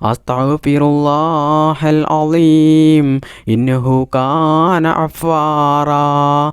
അസ്തഗ്ഫിറുല്ലാഹൽ അളീം ഇന്നഹു കാന ഗഫാറാ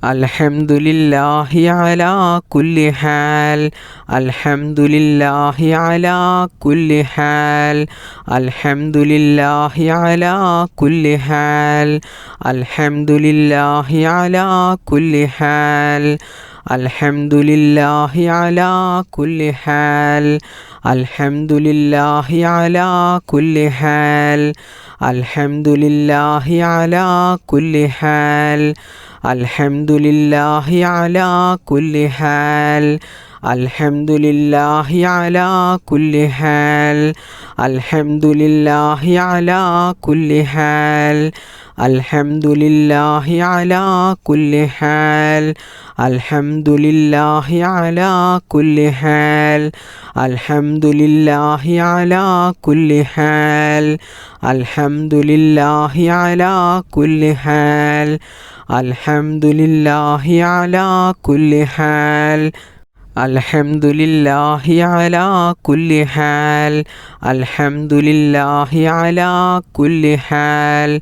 അൽഹംദുലില്ലാഹി അലാ കുല്ലി ഹാൽ അൽഹംദുലില്ലാഹി അലാ കുല്ലി ഹാൽ അൽഹംദുലില്ലാഹി അലാ കുല്ലി ഹാൽ അൽഹംദുലില്ലാഹി അലാ കുല്ലി ഹാൽ അൽഹംദുലില്ലാഹി അലാ കുല്ലി ഹാൽ അൽഹംദുലില്ലാഹി അലാ കുല്ലി ഹാൽ അൽഹംദുലില്ലാഹി അലാ കുല്ലി ഹാൽ അൽഹംദുലില്ലാഹി അലാ കുല്ലി ഹാൽ അൽഹംദുലില്ലാഹി അലാ കുല്ലി ഹാൽ അൽഹംദുലില്ലാഹി അലാ കുല്ലി ഹാൽ അൽഹംദുലില്ലാഹി അലാ കുല്ലി ഹാൽ അൽഹംദുലില്ലാഹി അലാ കുല്ലി ഹാൽ അൽഹംദുലില്ലാഹി അലാ കുല്ലി ഹാൽ അൽഹംദുലില്ലാഹി അലാ കുല്ലി ഹാൽ അൽഹംദുലില്ലാഹി അലാ കുല്ലി ഹാൽ അൽഹംദുലില്ലാഹി അലാ കുല്ലി ഹാൽ അൽഹംദുലില്ലാഹി അലാ കുല്ലി ഹാൽ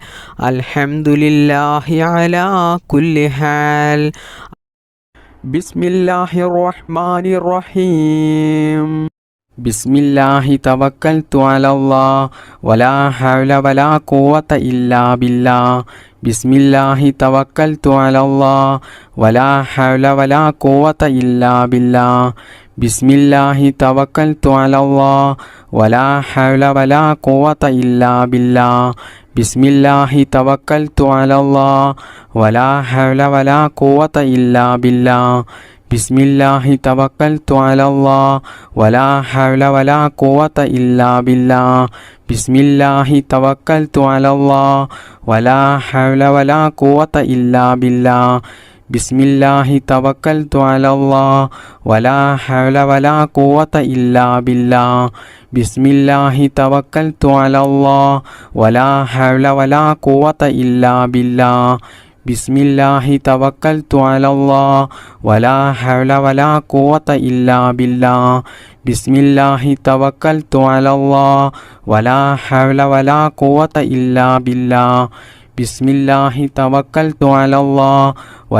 അൽഹംദുലില്ലാഹി അലാ കുല്ലി ഹാൽ ബിസ്മില്ലാഹിർ റഹ്മാനിർ റഹീം ബിസ്മില്ലാഹി തവക്കൽതു അലല്ലാഹ് വലാ ഹൗല വലാ ഖുവത ഇല്ലാ ബില്ലാഹ് ബിസ്മില്ലാഹി തവക്കൽതു അലല്ലാഹ് വലാ ഹൗല വലാ ഖുവത ഇല്ലാ ബില്ലാഹ് ബിസ്മില്ലാഹി തവക്കൽതു അലല്ലാഹ് വലാ ഹൗല വലാ ഖുവത ഇല്ലാ ബില്ലാഹ് ബിസ്മില്ലാഹി തവക്കൽതു അലല്ലാഹ് വലാ ഹൗല വലാ ഖുവത ഇല്ലാ ബില്ലാഹ് ബിസ്മില്ലാഹി തവക്കൽതു അലല്ലാഹ് വലാ ഹൗല വലാ ഖുവത ഇല്ലാ ബില്ലാഹ് ബിസ്മില്ലാഹി തവക്കൽതു അലല്ലാഹ് വലാ ഹൗല വലാ ഖുവത ഇല്ലാ ബില്ലാഹ് ബിസ്മില്ലാഹി തവക്കൽതു അലല്ലാഹ് വലാ ഹൗല വലാ ഖുവത ഇല്ലാ ബില്ലാഹ് ബിസ്മില്ലാഹി തവക്കൽതു അലല്ലാഹ് വലാ ഹൗല വലാ ഖുവത ഇല്ലാ ബില്ലാഹ് ബിസ്മില്ലാഹി തവക്കൽതു അലല്ലാഹ് വലാ ഹൗല വലാ ഖുവത ഇല്ലാ ബില്ലാഹ് ബിസ്മില്ലാഹി തവക്കൽതു അലല്ലാഹ് വലാ ഹൗല വലാ ഖുവത ഇല്ലാ ബില്ലാഹ് ബിസ്മില്ലാഹി തവക്കൽതു അലല്ലാഹ് വലാ ഹൗല വലാ ഖുവത ഇല്ലാ ബില്ലാഹ് ബിസ്മില്ലാഹി തവക്കൽതു അലല്ലാഹ്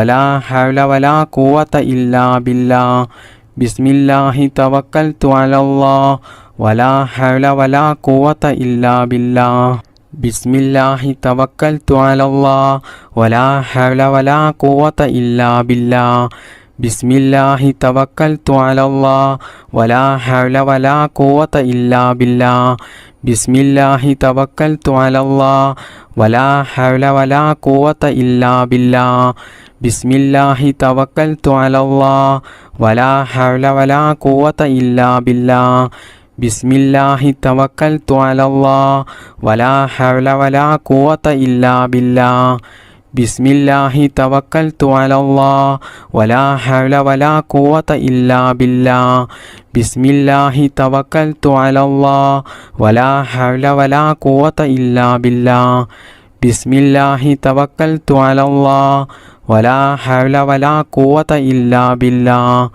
വലാ ഹൗല വലാ ഖുവത ഇല്ലാ ബില്ലാഹ് ബിസ്മില്ലാഹി തവക്കൽതു അലല്ലാഹ് വലാ ഹൗല വലാ ഖുവത ഇല്ലാ ബില്ലാഹ് ബിസ്മില്ലാഹി തവക്കൽതു അലല്ലാഹ് വലാ ഹൗല വലാ ഖുവത ഇല്ലാ ബില്ലാഹ് ബിസ്മില്ലാഹി തവക്കൽതു അലല്ലാഹ് വലാ ഹൗല വലാ ഖുവത ഇല്ലാ ബില്ലാഹ് ബിസ്മില്ലാഹി തവക്കൽതു അലല്ലാഹ് വലാ ഹൗല വലാ ഖുവത ഇല്ലാ ബില്ലാഹ് ബിസ്മില്ലാഹി തവക്കൽതു അലല്ലാഹ് വലാ ഹൗല വലാ ഖുവത ഇല്ലാ ബില്ലാഹ് ബിസ്മില്ലാഹി തവക്കൽതു അലല്ലാഹ് വലാ ഹൗല വലാ ഖുവത ഇല്ലാ ബില്ലാഹ് ബിസ്മില്ലാഹി തവക്കൽതു അലല്ലാഹ് വലാ ഹൗല വലാ ഖുവത ഇല്ലാ ബില്ലാഹ് ബിസ്മില്ലാഹി തവക്കൽതു അലല്ലാഹ് വലാ ഹൗല വലാ ഖുവത ഇല്ലാ ബില്ലാഹ് ബിസ്മില്ലാഹി തവക്കൽതു അലല്ലാഹ് വലാ ഹൗല വലാ ഖുവത ഇല്ലാ ബില്ലാഹ്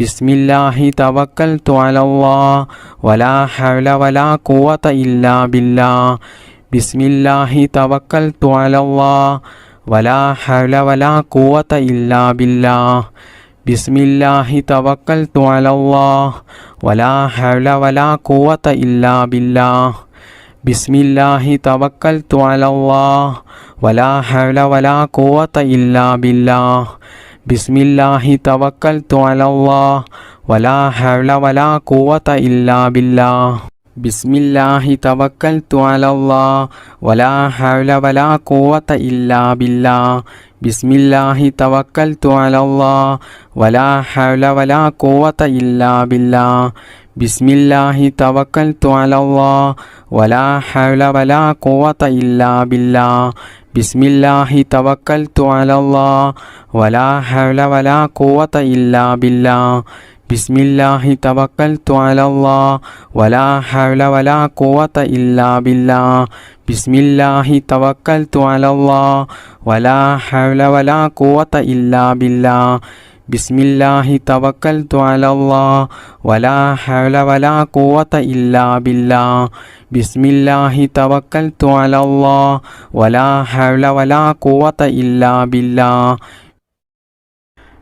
ബിസ്മില്ലാഹി തവക്കൽതു അലല്ലാഹ് വലാ ഹൗല വലാ ഖുവത ഇല്ലാ ബില്ലാഹ് ബിസ്മില്ലാഹി തവക്കൽതു അലല്ലാഹ് വലാ ഹൗല വലാ ഖുവത ഇല്ലാ ബില്ലാഹ് ബിസ്മില്ലാഹി തവക്കൽതു അലല്ലാഹ് വലാ ഹൗല വലാ ഖുവത ഇല്ലാ ബില്ലാഹ് ബിസ്മില്ലാഹി തവക്കൽതു അലല്ലാഹ് വലാ ഹൗല വലാ ഖുവത ഇല്ലാ ബില്ലാഹ് ബിസ്മില്ലാഹി തവക്കൽതു അലല്ലാഹ് വലാ ഹൗല വലാ ഖുവത ഇല്ലാ ബില്ലാഹ് ബിസ്മില്ലാഹി തവക്കൽതു അലല്ലാഹ് വലാ ഹൗല വലാ ഖുവത ഇല്ലാ ബില്ലാഹ് ബിസ്മില്ലാഹി തവക്കൽതു അലല്ലാഹ് വലാ ഹൗല വലാ ഖുവത ഇല്ലാ ബില്ലാഹ് ബിസ്മില്ലാഹി തവക്കൽതു അലല്ലാഹ് വലാ ഹൗല വലാ ഖുവത ഇല്ലാ ബില്ലാഹ് ബിസ്മില്ലാഹി തവക്കൽതു അലല്ലാഹ് വലാ ഹൗല വലാ ഖുവത ഇല്ലാ ബില്ലാഹ് ബിസ്മില്ലാഹി തവക്കൽതു അലല്ലാഹ് വലാ ഹൗല വലാ ഖുവത ഇല്ലാ ബില്ലാഹ് ബിസ്മില്ലാഹി തവക്കൽതു അലല്ലാഹ് വലാ ഹൗല വലാ ഖുവത ഇല്ലാ ബില്ലാഹ് ബിസ്മില്ലാഹി തവക്കൽതു അലല്ലാഹ് വലാ ഹൗല വലാ ഖുവത ഇല്ലാ ബില്ലാഹ്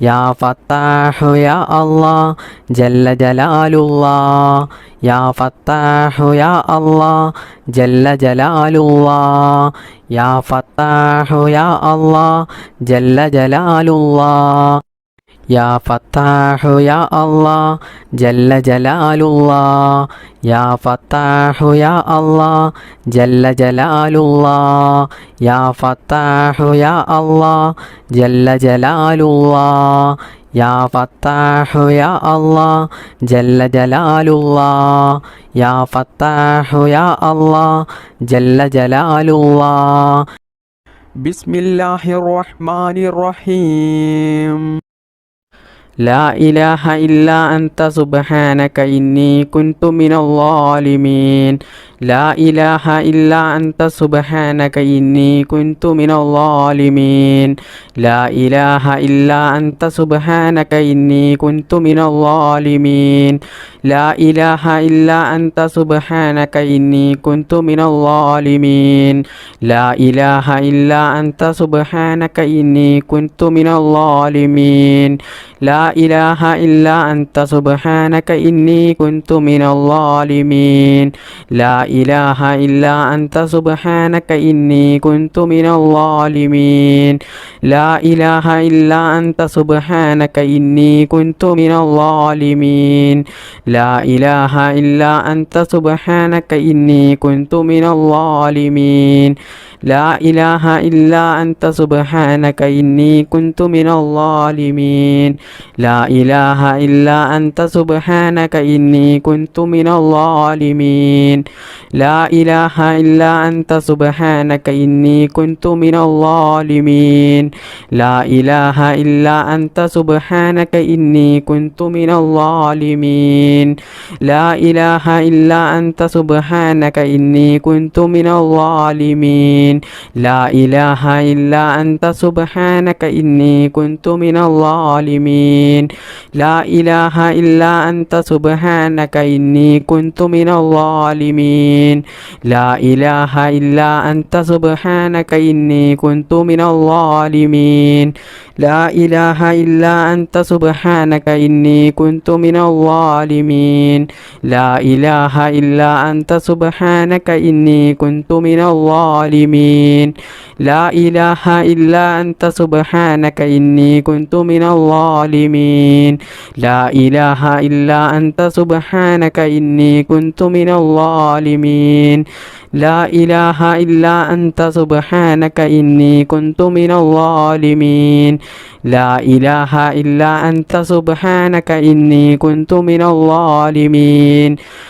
يا فتاح يا الله جل جلال الله يا فتاح يا الله جل جلال الله يا فتاح يا الله جل جلال الله يا فتاح يا الله جل جلال الله يا فتاح يا الله جل جلال الله يا فتاح يا الله جل جلال الله يا فتاح يا الله جل جلال الله يا فتاح يا الله جل جلال الله بسم الله الرحمن الرحيم لا إله إلا أنت سبحانك إني كنت من الظالمين لا إله إلا أنت سبحانك إني كنت من الظالمين لا إله إلا أنت سبحانك إني كنت من الظالمين لا إله إلا أنت سبحانك إني كنت من الظالمين لا إله إلا أنت سبحانك إني كنت من الظالمين لا إله إلا أنت سبحانك إني كنت من الظالمين لا إله إلا أنت سبحانك إني كنت من الظالمين لا إله إلا أنت سبحانك إني كنت من الظالمين لا إله إلا أنت سبحانك إني كنت من الظالمين لا إله إلا أنت سبحانك إني كنت من الظالمين لا إله إلا أنت سبحانك إني كنت من الظالمين لا إله إلا أنت سبحانك إني كنت من الظالمين لا إله إلا أنت سبحانك إني كنت من الظالمين لا إله إلا أنت سبحانك إني كنت من الظالمين لا إله إلا أنت سبحانك إني كنت من الظالمين لا إله إلا أنت سبحانك إني كنت من الظالمين لا إله إلا أنت سبحانك إني كنت من الظالمين لا إله إلا أنت سبحانك إني كنت من الظالمين لا إله إلا أنت سبحانك إني كنت من الظالمين لا إله إلا أنت سبحانك إني كنت من الظالمين لا إله إلا أنت سبحانك إني كنت من الظالمين لا إله إلا أنت سبحانك إني كنت من الظالمين لا إله إلا أنت سبحانك إني كنت من الظالمين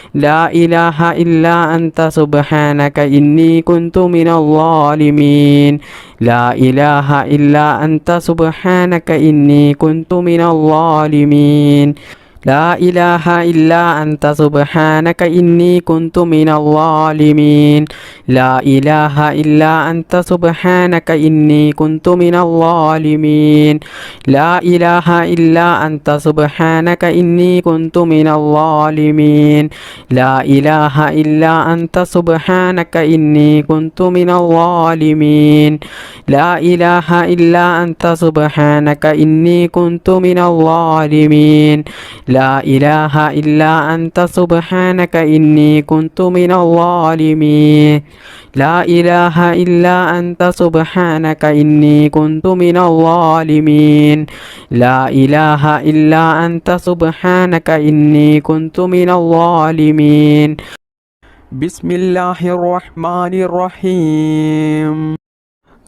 لا إله إلا أنت سبحانك إني كنت من الظالمين لا إله إلا أنت سبحانك إني كنت من الظالمين لا إله إلا أنت سبحانك إني كنت من الظالمين لا إله إلا أنت سبحانك إني كنت من الظالمين لا إله إلا أنت سبحانك إني كنت من الظالمين لا إله إلا أنت سبحانك إني كنت من الظالمين لا إله إلا أنت سبحانك إني كنت من الظالمين لا إله إلا أنت سبحانك إني كنت من الظالمين لا إله إلا أنت سبحانك إني كنت من الظالمين لا إله إلا أنت سبحانك إني كنت من الظالمين بسم الله الرحمن الرحيم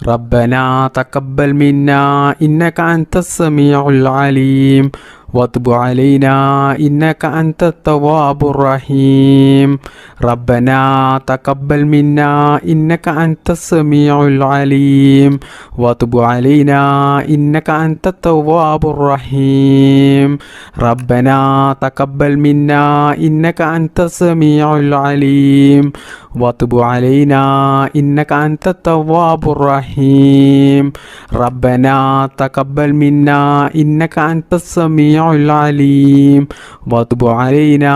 ربنا تقبل منا إنك أنت السميع العليم وتب علينا إنك أنت التواب الرحيم ربنا تقبل منا إنك أنت السميع العليم وتب علينا إنك أنت التواب الرحيم ربنا تقبل منا إنك أنت السميع العليم وتب علينا إنك أنت التواب الرحيم ربنا تقبل منا إنك أنت السميع السميع العليم وتب علينا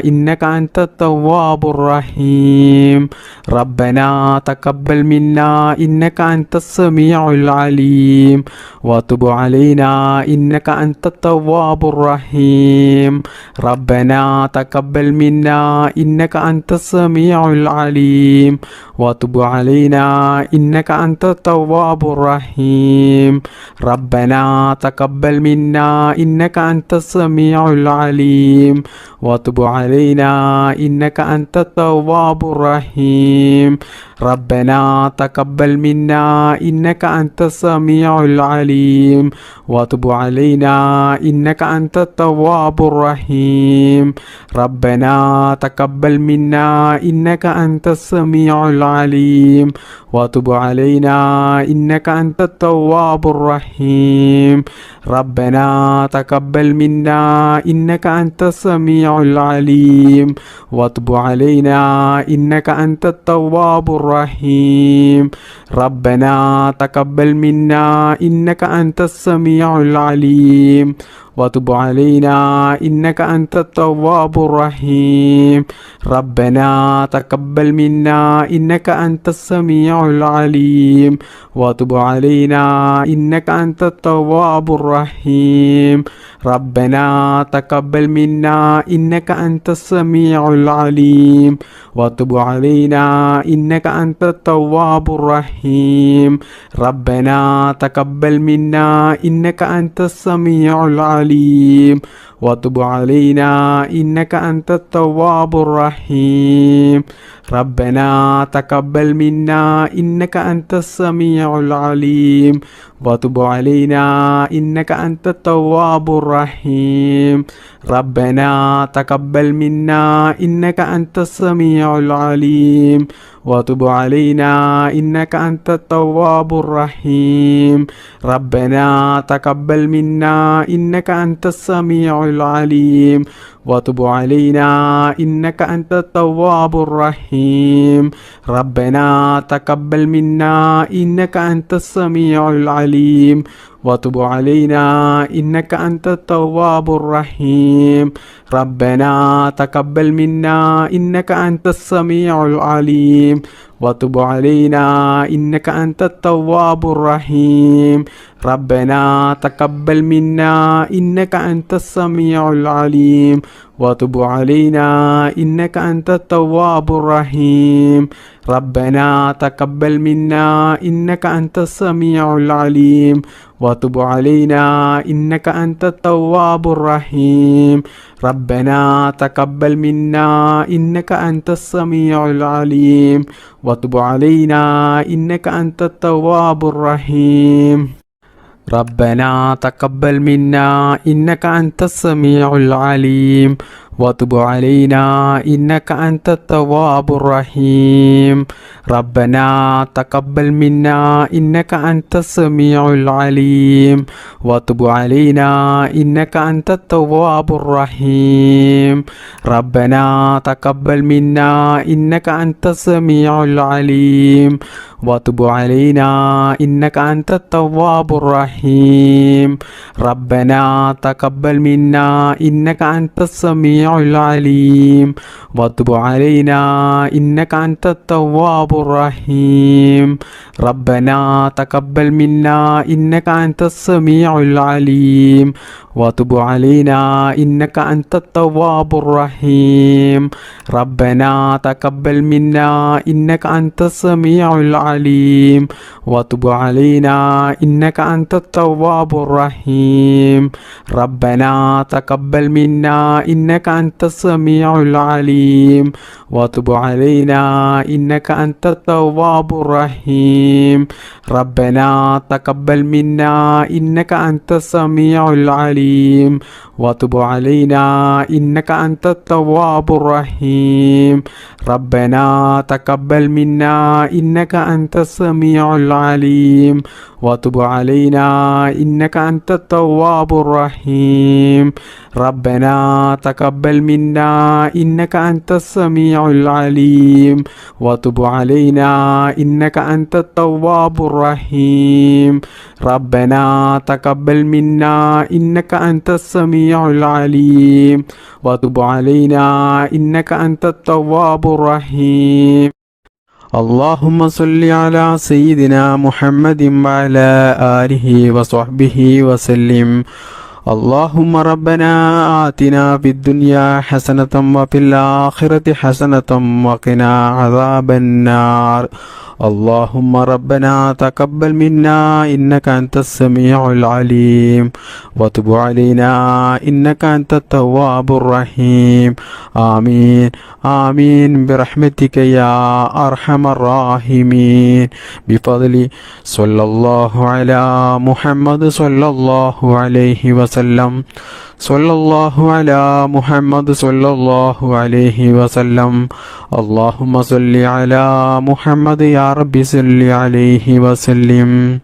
إنك أنت التواب الرحيم ربنا تقبل منا إنك أنت السميع العليم وتب علينا إنك أنت التواب الرحيم ربنا تقبل منا إنك أنت السميع العليم وتب علينا إنك أنت التواب الرحيم ربنا تقبل منا إنك أنت السميع العليم وتب علينا إنك أنت التواب الرحيم ربنا تقبل منا إنك أنت السميع العليم وتب علينا إنك أنت التواب الرحيم ربنا تقبل منا إنك أنت السميع العليم وتب علينا إنك أنت التواب الرحيم ربنا تقبل منا إنك أنت السميع العليم وتب علينا إنك أنت التواب الرحيم ربنا تقبل منا إنك أنت السميع العليم وتب علينا إنك أنت التواب الرحيم ربنا تقبل منا إنك أنت السميع العليم وتب علينا إنك أنت التواب الرحيم ربنا تقبل منا إنك أنت السميع العليم وتب علينا إنك أنت التواب الرحيم ربنا تقبل منا إنك أنت السميع العليم وتب علينا إنك أنت التواب الرحيم ربنا تقبل منا إنك أنت السميع العليم وتب علينا إنك أنت التواب الرحيم ربنا تقبل منا إنك أنت السميع العليم وتب علينا إنك أنت التواب الرحيم ربنا تقبل منا إنك أنت السميع العليم وتب علينا إنك أنت التواب الرحيم ربنا تقبل منا إنك أنت السميع العليم وتب علينا إنك أنت التواب الرحيم ربنا تقبل منا إنك أنت السميع العليم وتب علينا إنك أنت التواب الرحيم ربنا تقبل منا إنك أنت السميع العليم وتب علينا إنك أنت التواب الرحيم ربنا تقبل منا إنك أنت السميع العليم وتب علينا إنك أنت التواب الرحيم ربنا تقبل منا إنك أنت السميع العليم وتب علينا إنك أنت التواب الرحيم ربنا تقبل منا إنك أنت السميع العليم وتب علينا إنك أنت التواب الرحيم ربنا تقبل منا إنك أنت السميع العليم وتب علينا إنك أنت التواب الرحيم ربنا تقبل منا إنك أنت السميع العليم وتب علينا إنك أنت التواب الرحيم ربنا تقبل منا إنك أنت السميع العليم وتب علينا إنك أنت التواب الرحيم ربنا تقبل منا إنك أنت السميع العليم وتب علينا إنك أنت التواب الرحيم ربنا تقبل منا إنك أنت السميع العليم وتب علينا إنك أنت التواب الرحيم ربنا تقبل منا إنك أنت السميع العليم وتب علينا إنك أنت التواب الرحيم ربنا تقبل منا إنك أنت السميع العليم وتب علينا إنك أنت التواب الرحيم ربنا تقبل منا إنك أنت السميع العليم وتب علينا إنك أنت التواب الرحيم ربنا تقبل تقبل منا إنك أنت السميع العليم وتب علينا إنك أنت التواب الرحيم ربنا تقبل منا إنك أنت السميع العليم وتب علينا إنك أنت التواب الرحيم اللهم صل على سيدنا محمد وعلى آله وصحبه وسلم اللهم ربنا آتنا في الدنيا حسنة وفي الآخرة حسنة وقنا عذاب النار اللهم ربنا تقبل منا إنك أنت السميع العليم وتب علينا إنك أنت التواب الرحيم آمين آمين برحمتك يا أرحم الراحمين بفضل صلى الله على محمد صلى الله عليه وسلم صلى الله على محمد صلى الله عليه وسلم اللهم صل على محمد يا رب صل عليه وسلم